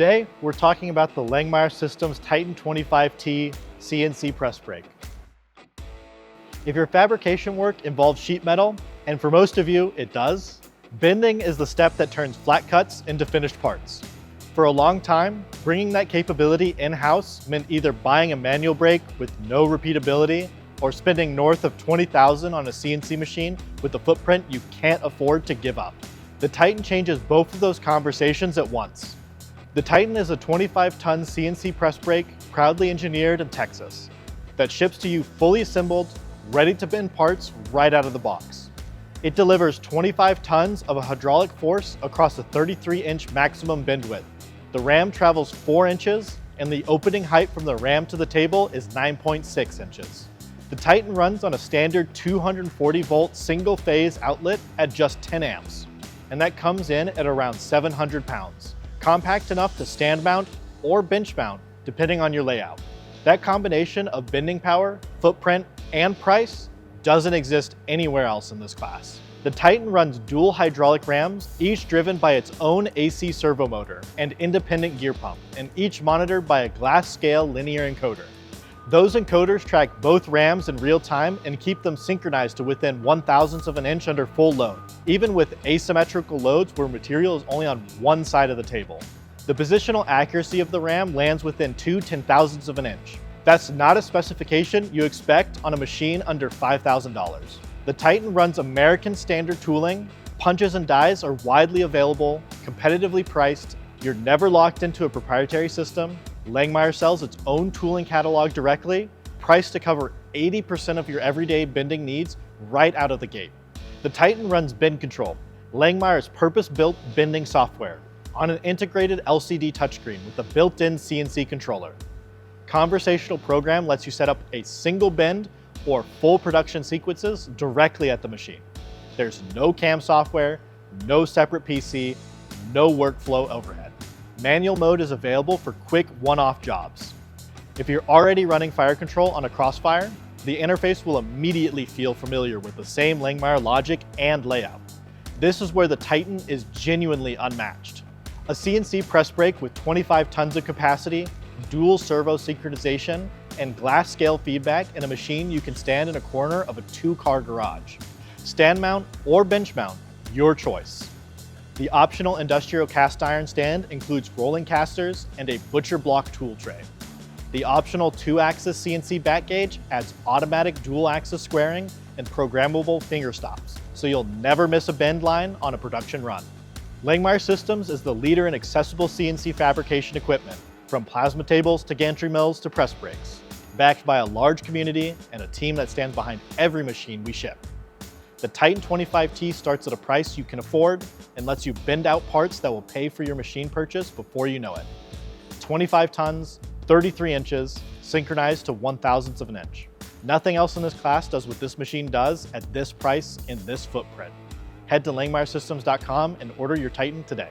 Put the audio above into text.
Today, we're talking about the Langmuir Systems Titan 25T CNC Press Brake. If your fabrication work involves sheet metal, and for most of you it does, bending is the step that turns flat cuts into finished parts. For a long time, bringing that capability in-house meant either buying a manual brake with no repeatability or spending north of $20,000 on a CNC machine with a footprint you can't afford to give up. The Titan changes both of those conversations at once. The Titan is a 25-ton CNC press brake proudly engineered in Texas that ships to you fully assembled, ready to bend parts right out of the box. It delivers 25 tons of a hydraulic force across a 33-inch maximum bend width. The ram travels 4 inches, and the opening height from the ram to the table is 9.6 inches. The Titan runs on a standard 240-volt single-phase outlet at just 10 amps, and that comes in at around 700 pounds. Compact enough to stand mount or bench mount, depending on your layout. That combination of bending power, footprint, and price doesn't exist anywhere else in this class. The Titan runs dual hydraulic rams, each driven by its own AC servo motor and independent gear pump, and each monitored by a glass scale linear encoder. Those encoders track both rams in real time and keep them synchronized to within 1/1000th of an inch under full load, even with asymmetrical loads where material is only on one side of the table. The positional accuracy of the ram lands within 2/10,000ths of an inch. That's not a specification you expect on a machine under $5,000. The Titan runs American standard tooling, punches and dies are widely available, competitively priced, you're never locked into a proprietary system, Langmuir sells its own tooling catalog directly, priced to cover 80% of your everyday bending needs right out of the gate. The Titan runs BendControl, Langmuir's purpose-built bending software, on an integrated LCD touchscreen with a built-in CNC controller. Conversational Program lets you set up a single bend or full production sequences directly at the machine. There's no CAM software, no separate PC, no workflow overhead. Manual mode is available for quick one-off jobs. If you're already running fire control on a Crossfire, the interface will immediately feel familiar with the same Langmuir logic and layout. This is where the Titan is genuinely unmatched. A CNC press brake with 25 tons of capacity, dual servo synchronization, and glass scale feedback in a machine you can stand in a corner of a 2-car garage. Stand mount or bench mount, your choice. The optional industrial cast iron stand includes rolling casters and a butcher block tool tray. The optional 2-axis CNC backgauge adds automatic dual-axis squaring and programmable finger stops, so you'll never miss a bend line on a production run. Langmuir Systems is the leader in accessible CNC fabrication equipment, from plasma tables to gantry mills to press brakes, backed by a large community and a team that stands behind every machine we ship. The Titan 25T starts at a price you can afford and lets you bend out parts that will pay for your machine purchase before you know it. 25 tons, 33 inches, synchronized to 1/1000th of an inch. Nothing else in this class does what this machine does at this price in this footprint. Head to langmuirsystems.com and order your Titan today.